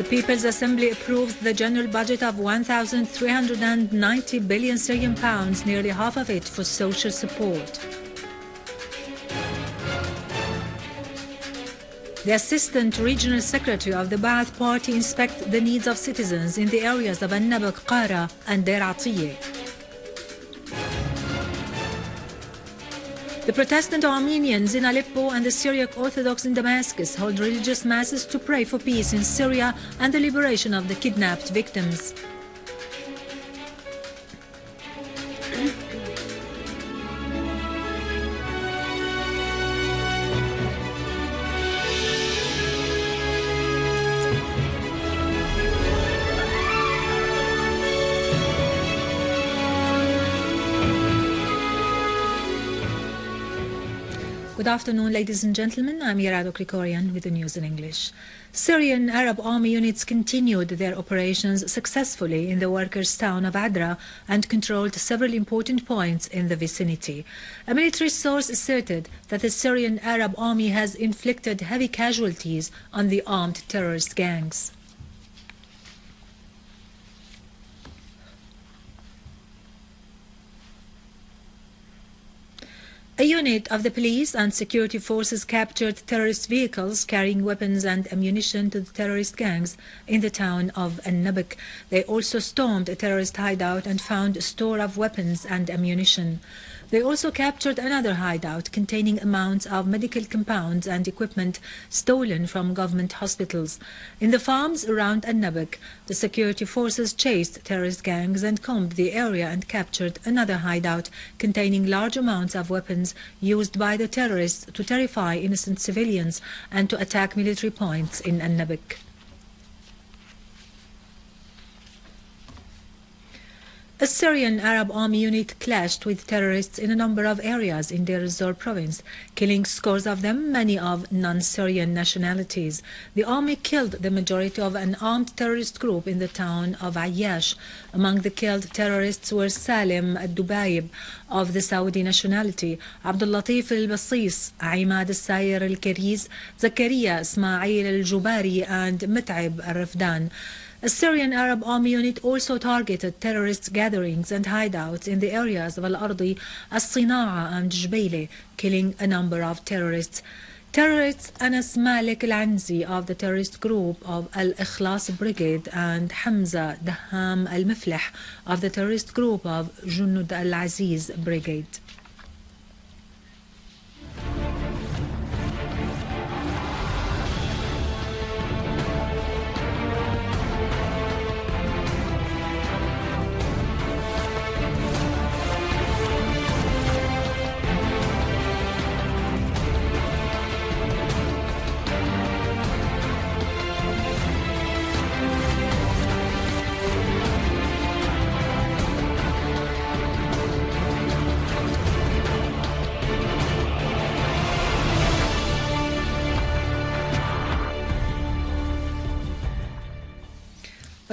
The People's Assembly approved the general budget of 1,390 billion Syrian pounds, nearly half of it for social support. The Assistant Regional Secretary of the Baath Party inspects the needs of citizens in the areas of al-Nabek, Qara and Noticias. The Protestant Armenians in Aleppo and the Syriac Orthodox in Damascus hold religious masses to pray for peace in Syria and the liberation of the kidnapped victims. Good afternoon, ladies and gentlemen. I'm Yarado Krikorian with the news in English. Syrian Arab army units continued their operations successfully in the workers' town of Adra and controlled several important points in the vicinity. A military source asserted that the Syrian Arab army has inflicted heavy casualties on the armed terrorist gangs. A unit of the police and security forces captured terrorist vehicles carrying weapons and ammunition to the terrorist gangs in the town of al-Nabek. They also stormed a terrorist hideout and found a store of weapons and ammunition. They also captured another hideout containing amounts of medical compounds and equipment stolen from government hospitals. In the farms around al-Nabek, the security forces chased terrorist gangs and combed the area and captured another hideout containing large amounts of weapons used by the terrorists to terrify innocent civilians and to attack military points in al-Nabek. A Syrian Arab army unit clashed with terrorists in a number of areas in Deir ez-Zor province, killing scores of them, many of non-Syrian nationalities. The army killed the majority of an armed terrorist group in the town of Ayyash. Among the killed terrorists were Salim al-Dubayb of the Saudi nationality, Abdul Latif al-Basis, Imad al-Sayer al-Kariz, Zakaria Ismail al-Jubari and Mit'ab al-Rafdan. A Syrian Arab army unit also targeted terrorist gatherings and hideouts in the areas of Al-Ardi, As-Sina'a and Jbeile, killing a number of terrorists. Terrorists Anas Malik al-Anzi of the terrorist group of Al-Ikhlas Brigade and Hamza Daham al-Miflih of the terrorist group of Junud al-Aziz Brigade.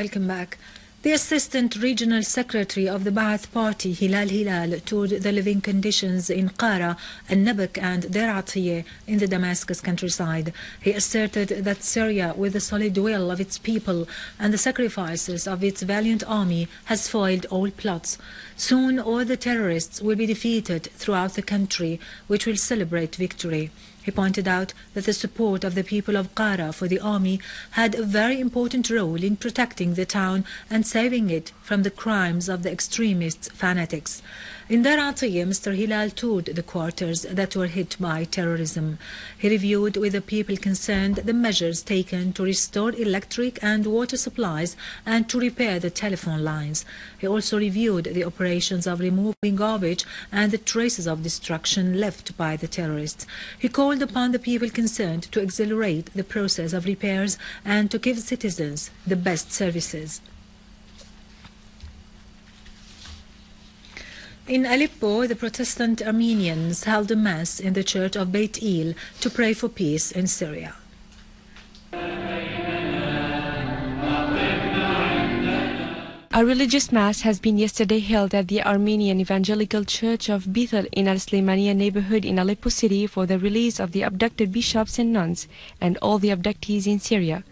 Welcome back. The Assistant Regional Secretary of the Baath Party, Hilal, toured the living conditions in Qara, al-Nabek and Noticias in the Damascus countryside. He asserted that Syria, with the solid will of its people and the sacrifices of its valiant army, has foiled all plots. Soon all the terrorists will be defeated throughout the country, which will celebrate victory. He pointed out that the support of the people of Qara for the army had a very important role in protecting the town and saving it from the crimes of the extremist fanatics. In Noticias, Mr. Hilal toured the quarters that were hit by terrorism. He reviewed with the people concerned the measures taken to restore electric and water supplies and to repair the telephone lines. He also reviewed the operations of removing garbage and the traces of destruction left by the terrorists. He called upon the people concerned to accelerate the process of repairs and to give citizens the best services. In Aleppo, the Protestant Armenians held a mass in the church of Beit El to pray for peace in Syria. A religious mass has been yesterday held at the Armenian Evangelical Church of Baath in Al-Slimania neighborhood in Aleppo city for the release of the abducted bishops and nuns and all the abductees in Syria.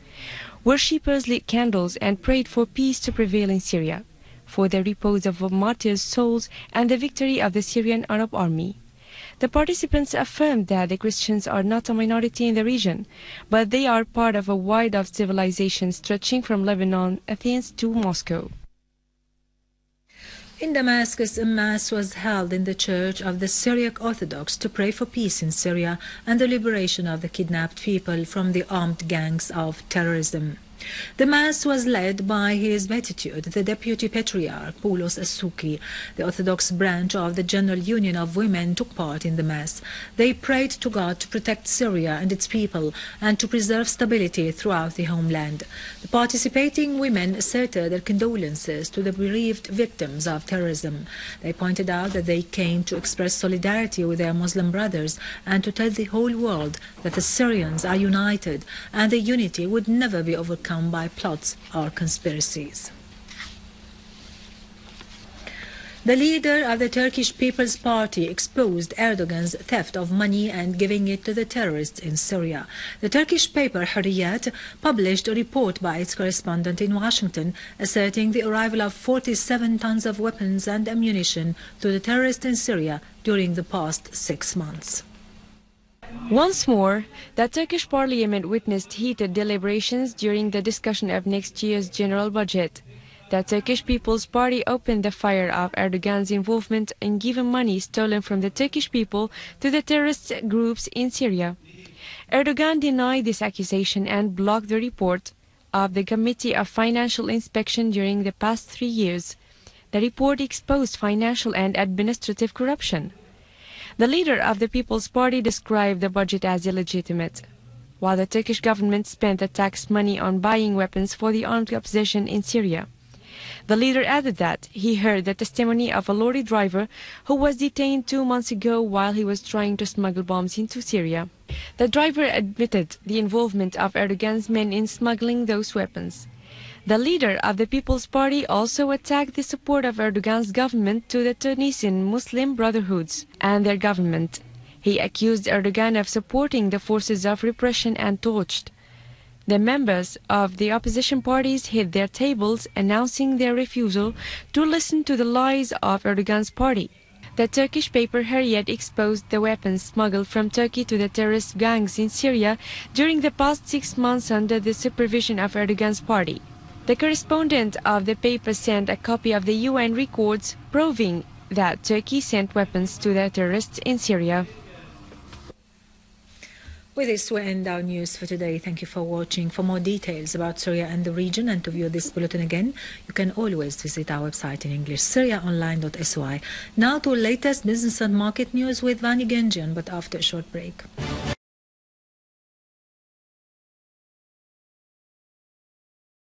Worshippers lit candles and prayed for peace to prevail in Syria, for the repose of martyrs' souls and the victory of the Syrian Arab army. The participants affirmed that the Christians are not a minority in the region, but they are part of a wide of civilization stretching from Lebanon, Athens to Moscow. In Damascus, a mass was held in the Church of the Syriac Orthodox to pray for peace in Syria and the liberation of the kidnapped people from the armed gangs of terrorism. The Mass was led by His Beatitude, the Deputy Patriarch, Poulos Asuki. The Orthodox branch of the General Union of Women took part in the Mass. They prayed to God to protect Syria and its people and to preserve stability throughout the homeland. The participating women asserted their condolences to the bereaved victims of terrorism. They pointed out that they came to express solidarity with their Muslim brothers and to tell the whole world that the Syrians are united and the unity would never be overcome by plots or conspiracies. The leader of the Turkish People's Party exposed Erdogan's theft of money and giving it to the terrorists in Syria. The Turkish paper Hürriyet published a report by its correspondent in Washington asserting the arrival of 47 tons of weapons and ammunition to the terrorists in Syria during the past 6 months. Once more, the Turkish parliament witnessed heated deliberations during the discussion of next year's general budget. The Turkish People's Party opened the fire of Erdogan's involvement in giving money stolen from the Turkish people to the terrorist groups in Syria. Erdogan denied this accusation and blocked the report of the Committee of Financial Inspection during the past 3 years. The report exposed financial and administrative corruption. The leader of the People's Party described the budget as illegitimate, while the Turkish government spent the tax money on buying weapons for the armed opposition in Syria. The leader added that he heard the testimony of a lorry driver who was detained 2 months ago while he was trying to smuggle bombs into Syria. The driver admitted the involvement of Erdogan's men in smuggling those weapons. The leader of the People's Party also attacked the support of Erdogan's government to the Tunisian Muslim Brotherhoods and their government. He accused Erdogan of supporting the forces of repression and torched. The members of the opposition parties hit their tables, announcing their refusal to listen to the lies of Erdogan's party. The Turkish paper Hürriyet exposed the weapons smuggled from Turkey to the terrorist gangs in Syria during the past 6 months under the supervision of Erdogan's party. The correspondent of the paper sent a copy of the UN records proving that Turkey sent weapons to the terrorists in Syria. With this, we end our news for today. Thank you for watching. For more details about Syria and the region and to view this bulletin again, you can always visit our website in English, syriaonline.sy. Now to latest business and market news with Vani Genjian, but after a short break.